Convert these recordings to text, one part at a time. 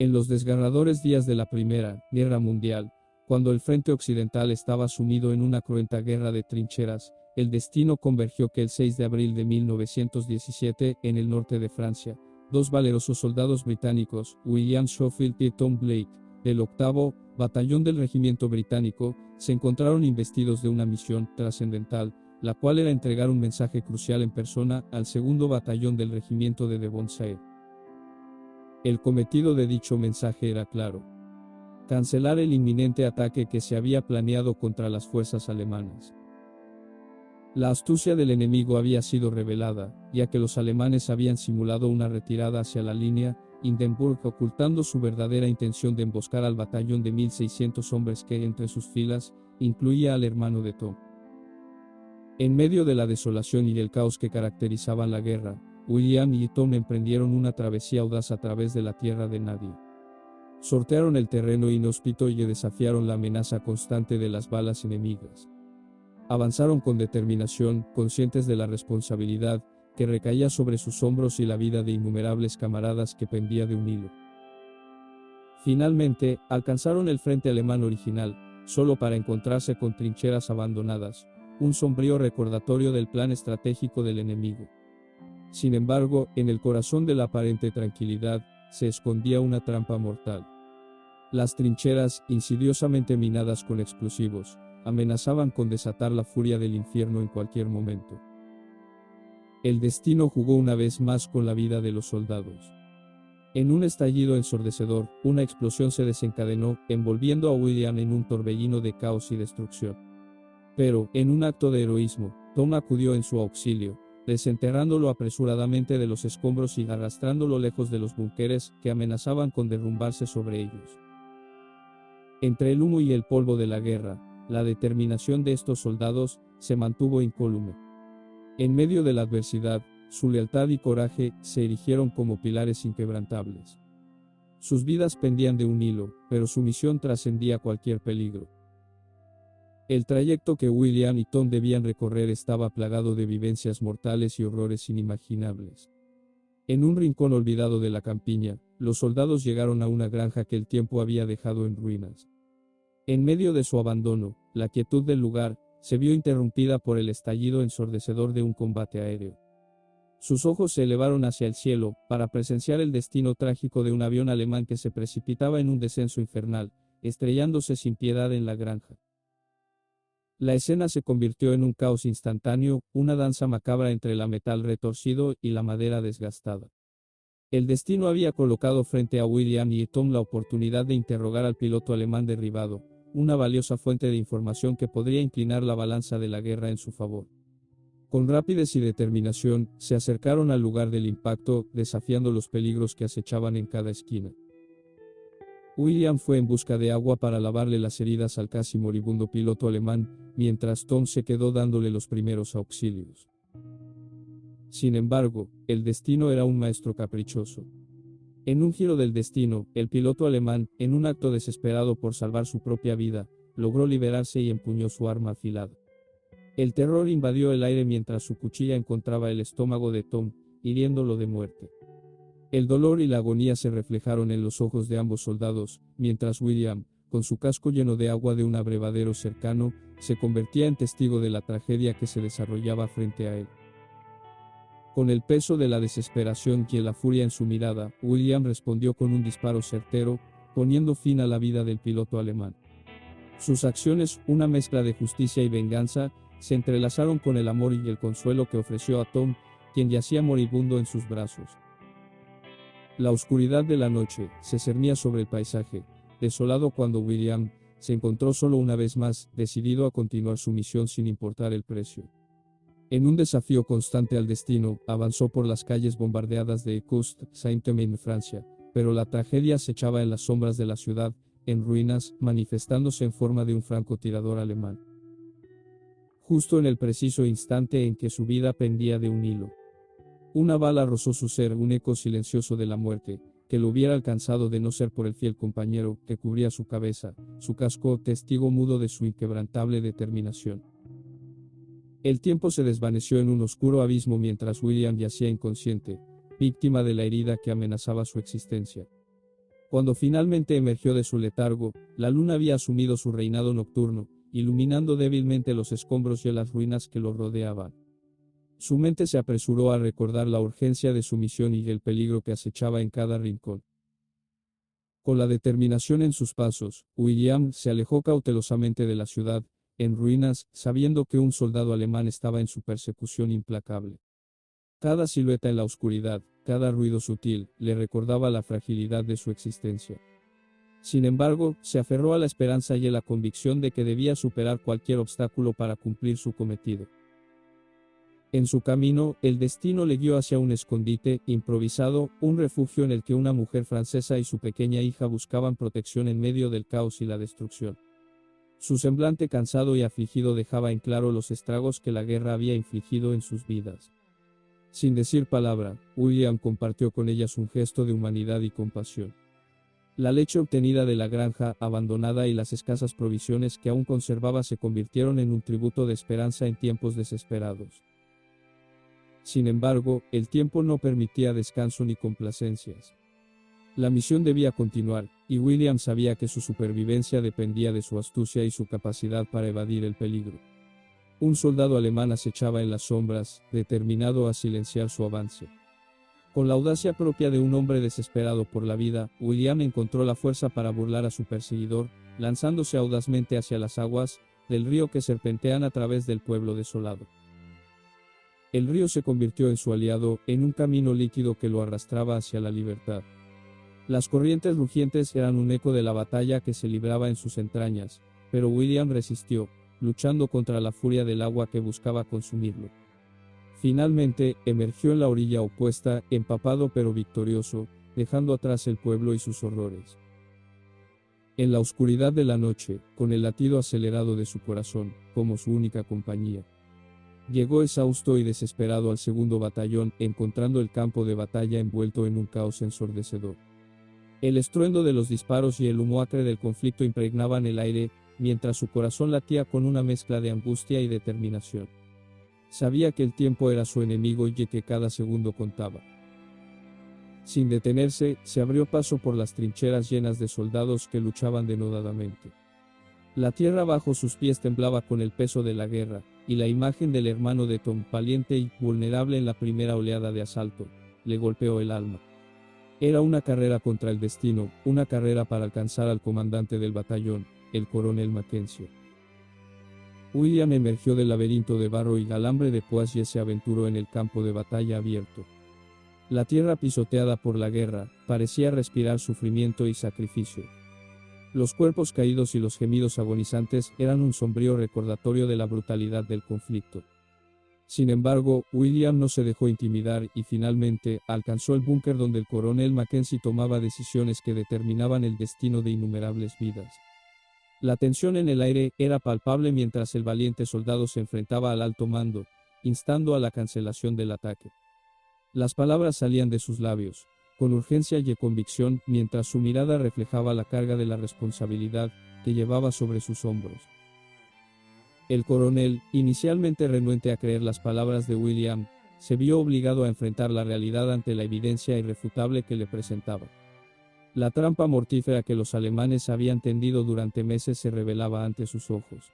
En los desgarradores días de la Primera Guerra Mundial, cuando el frente occidental estaba sumido en una cruenta guerra de trincheras, el destino convergió que el 6 de abril de 1917, en el norte de Francia, dos valerosos soldados británicos, William Schofield y Tom Blake, del 8º Batallón del Regimiento Británico, se encontraron investidos de una misión trascendental, la cual era entregar un mensaje crucial en persona al 2º Batallón del Regimiento de Devonshire. El cometido de dicho mensaje era claro: cancelar el inminente ataque que se había planeado contra las fuerzas alemanas. La astucia del enemigo había sido revelada, ya que los alemanes habían simulado una retirada hacia la línea Hindenburg, ocultando su verdadera intención de emboscar al batallón de 1.600 hombres que, entre sus filas, incluía al hermano de Tom. En medio de la desolación y el caos que caracterizaban la guerra, William y Tom emprendieron una travesía audaz a través de la tierra de nadie. Sortearon el terreno inhóspito y desafiaron la amenaza constante de las balas enemigas. Avanzaron con determinación, conscientes de la responsabilidad que recaía sobre sus hombros y la vida de innumerables camaradas que pendía de un hilo. Finalmente, alcanzaron el frente alemán original, solo para encontrarse con trincheras abandonadas, un sombrío recordatorio del plan estratégico del enemigo. Sin embargo, en el corazón de la aparente tranquilidad, se escondía una trampa mortal. Las trincheras, insidiosamente minadas con explosivos, amenazaban con desatar la furia del infierno en cualquier momento. El destino jugó una vez más con la vida de los soldados. En un estallido ensordecedor, una explosión se desencadenó, envolviendo a William en un torbellino de caos y destrucción. Pero, en un acto de heroísmo, Tom acudió en su auxilio, desenterrándolo apresuradamente de los escombros y arrastrándolo lejos de los búnkeres que amenazaban con derrumbarse sobre ellos. Entre el humo y el polvo de la guerra, la determinación de estos soldados se mantuvo incólume. En medio de la adversidad, su lealtad y coraje se erigieron como pilares inquebrantables. Sus vidas pendían de un hilo, pero su misión trascendía cualquier peligro. El trayecto que William y Tom debían recorrer estaba plagado de vivencias mortales y horrores inimaginables. En un rincón olvidado de la campiña, los soldados llegaron a una granja que el tiempo había dejado en ruinas. En medio de su abandono, la quietud del lugar se vio interrumpida por el estallido ensordecedor de un combate aéreo. Sus ojos se elevaron hacia el cielo, para presenciar el destino trágico de un avión alemán que se precipitaba en un descenso infernal, estrellándose sin piedad en la granja. La escena se convirtió en un caos instantáneo, una danza macabra entre el metal retorcido y la madera desgastada. El destino había colocado frente a William y Tom la oportunidad de interrogar al piloto alemán derribado, una valiosa fuente de información que podría inclinar la balanza de la guerra en su favor. Con rapidez y determinación, se acercaron al lugar del impacto, desafiando los peligros que acechaban en cada esquina. William fue en busca de agua para lavarle las heridas al casi moribundo piloto alemán, mientras Tom se quedó dándole los primeros auxilios. Sin embargo, el destino era un maestro caprichoso. En un giro del destino, el piloto alemán, en un acto desesperado por salvar su propia vida, logró liberarse y empuñó su arma afilada. El terror invadió el aire mientras su cuchilla encontraba el estómago de Tom, hiriéndolo de muerte. El dolor y la agonía se reflejaron en los ojos de ambos soldados, mientras William, con su casco lleno de agua de un abrevadero cercano, se convertía en testigo de la tragedia que se desarrollaba frente a él. Con el peso de la desesperación y la furia en su mirada, William respondió con un disparo certero, poniendo fin a la vida del piloto alemán. Sus acciones, una mezcla de justicia y venganza, se entrelazaron con el amor y el consuelo que ofreció a Tom, quien yacía moribundo en sus brazos. La oscuridad de la noche se cernía sobre el paisaje, desolado cuando William se encontró solo una vez más, decidido a continuar su misión sin importar el precio. En un desafío constante al destino, avanzó por las calles bombardeadas de Saint-Domingue, Francia, pero la tragedia acechaba en las sombras de la ciudad, en ruinas, manifestándose en forma de un francotirador alemán. Justo en el preciso instante en que su vida pendía de un hilo. Una bala rozó su ser, un eco silencioso de la muerte, que lo hubiera alcanzado de no ser por el fiel compañero que cubría su cabeza, su casco, testigo mudo de su inquebrantable determinación. El tiempo se desvaneció en un oscuro abismo mientras William yacía inconsciente, víctima de la herida que amenazaba su existencia. Cuando finalmente emergió de su letargo, la luna había asumido su reinado nocturno, iluminando débilmente los escombros y las ruinas que lo rodeaban. Su mente se apresuró a recordar la urgencia de su misión y el peligro que acechaba en cada rincón. Con la determinación en sus pasos, William se alejó cautelosamente de la ciudad, en ruinas, sabiendo que un soldado alemán estaba en su persecución implacable. Cada silueta en la oscuridad, cada ruido sutil, le recordaba la fragilidad de su existencia. Sin embargo, se aferró a la esperanza y a la convicción de que debía superar cualquier obstáculo para cumplir su cometido. En su camino, el destino le guió hacia un escondite improvisado, un refugio en el que una mujer francesa y su pequeña hija buscaban protección en medio del caos y la destrucción. Su semblante cansado y afligido dejaba en claro los estragos que la guerra había infligido en sus vidas. Sin decir palabra, William compartió con ellas un gesto de humanidad y compasión. La leche obtenida de la granja abandonada y las escasas provisiones que aún conservaba se convirtieron en un tributo de esperanza en tiempos desesperados. Sin embargo, el tiempo no permitía descanso ni complacencias. La misión debía continuar, y William sabía que su supervivencia dependía de su astucia y su capacidad para evadir el peligro. Un soldado alemán acechaba en las sombras, determinado a silenciar su avance. Con la audacia propia de un hombre desesperado por la vida, William encontró la fuerza para burlar a su perseguidor, lanzándose audazmente hacia las aguas del río que serpentean a través del pueblo desolado. El río se convirtió en su aliado, en un camino líquido que lo arrastraba hacia la libertad. Las corrientes rugientes eran un eco de la batalla que se libraba en sus entrañas, pero William resistió, luchando contra la furia del agua que buscaba consumirlo. Finalmente, emergió en la orilla opuesta, empapado pero victorioso, dejando atrás el pueblo y sus horrores. En la oscuridad de la noche, con el latido acelerado de su corazón, como su única compañía, llegó exhausto y desesperado al segundo batallón, encontrando el campo de batalla envuelto en un caos ensordecedor. El estruendo de los disparos y el humo acre del conflicto impregnaban el aire, mientras su corazón latía con una mezcla de angustia y determinación. Sabía que el tiempo era su enemigo y que cada segundo contaba. Sin detenerse, se abrió paso por las trincheras llenas de soldados que luchaban denodadamente. La tierra bajo sus pies temblaba con el peso de la guerra, y la imagen del hermano de Tom, valiente y vulnerable en la primera oleada de asalto, le golpeó el alma. Era una carrera contra el destino, una carrera para alcanzar al comandante del batallón, el coronel Mackenzie. William emergió del laberinto de barro y alambre de púas y se aventuró en el campo de batalla abierto. La tierra pisoteada por la guerra, parecía respirar sufrimiento y sacrificio. Los cuerpos caídos y los gemidos agonizantes eran un sombrío recordatorio de la brutalidad del conflicto. Sin embargo, William no se dejó intimidar y finalmente alcanzó el búnker donde el coronel Mackenzie tomaba decisiones que determinaban el destino de innumerables vidas. La tensión en el aire era palpable mientras el valiente soldado se enfrentaba al alto mando, instando a la cancelación del ataque. Las palabras salían de sus labios, con urgencia y convicción, mientras su mirada reflejaba la carga de la responsabilidad que llevaba sobre sus hombros. El coronel, inicialmente renuente a creer las palabras de William, se vio obligado a enfrentar la realidad ante la evidencia irrefutable que le presentaba. La trampa mortífera que los alemanes habían tendido durante meses se revelaba ante sus ojos.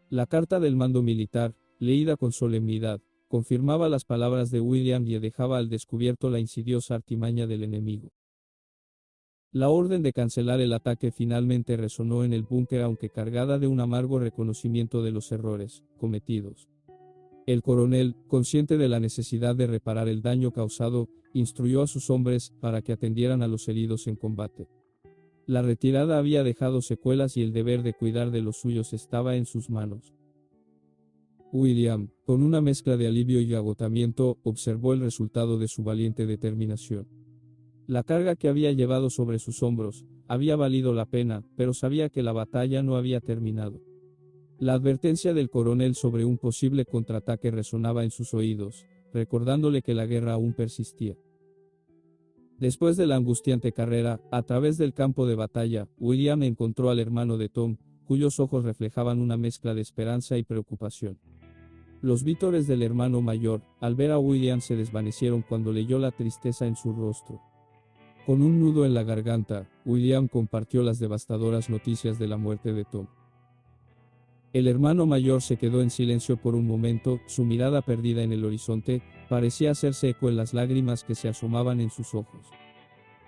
La carta del mando militar, leída con solemnidad, confirmaba las palabras de William y dejaba al descubierto la insidiosa artimaña del enemigo. La orden de cancelar el ataque finalmente resonó en el búnker, aunque cargada de un amargo reconocimiento de los errores cometidos. El coronel, consciente de la necesidad de reparar el daño causado, instruyó a sus hombres para que atendieran a los heridos en combate. La retirada había dejado secuelas y el deber de cuidar de los suyos estaba en sus manos. William, con una mezcla de alivio y agotamiento, observó el resultado de su valiente determinación. La carga que había llevado sobre sus hombros había valido la pena, pero sabía que la batalla no había terminado. La advertencia del coronel sobre un posible contraataque resonaba en sus oídos, recordándole que la guerra aún persistía. Después de la angustiante carrera, a través del campo de batalla, William encontró al hermano de Tom, cuyos ojos reflejaban una mezcla de esperanza y preocupación. Los vítores del hermano mayor, al ver a William, se desvanecieron cuando leyó la tristeza en su rostro. Con un nudo en la garganta, William compartió las devastadoras noticias de la muerte de Tom. El hermano mayor se quedó en silencio por un momento, su mirada perdida en el horizonte, parecía hacerse eco en las lágrimas que se asomaban en sus ojos.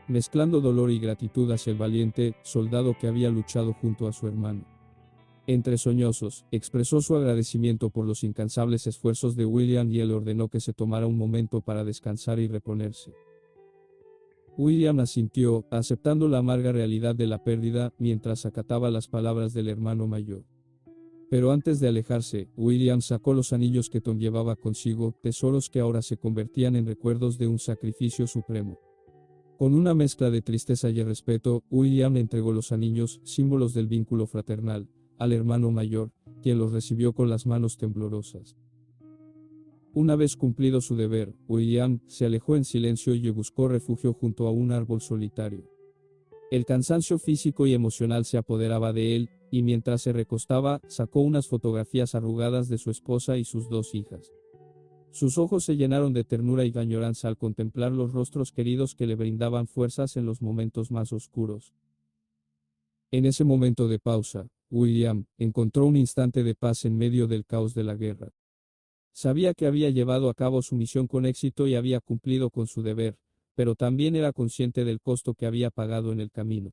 Mezclando dolor y gratitud hacia el valiente soldado que había luchado junto a su hermano. Entre sollozos, expresó su agradecimiento por los incansables esfuerzos de William y él ordenó que se tomara un momento para descansar y reponerse. William asintió, aceptando la amarga realidad de la pérdida, mientras acataba las palabras del hermano mayor. Pero antes de alejarse, William sacó los anillos que Tom llevaba consigo, tesoros que ahora se convertían en recuerdos de un sacrificio supremo. Con una mezcla de tristeza y respeto, William le entregó los anillos, símbolos del vínculo fraternal, al hermano mayor, quien los recibió con las manos temblorosas. Una vez cumplido su deber, William se alejó en silencio y buscó refugio junto a un árbol solitario. El cansancio físico y emocional se apoderaba de él, y mientras se recostaba, sacó unas fotografías arrugadas de su esposa y sus dos hijas. Sus ojos se llenaron de ternura y añoranza al contemplar los rostros queridos que le brindaban fuerzas en los momentos más oscuros. En ese momento de pausa, William encontró un instante de paz en medio del caos de la guerra. Sabía que había llevado a cabo su misión con éxito y había cumplido con su deber, pero también era consciente del costo que había pagado en el camino.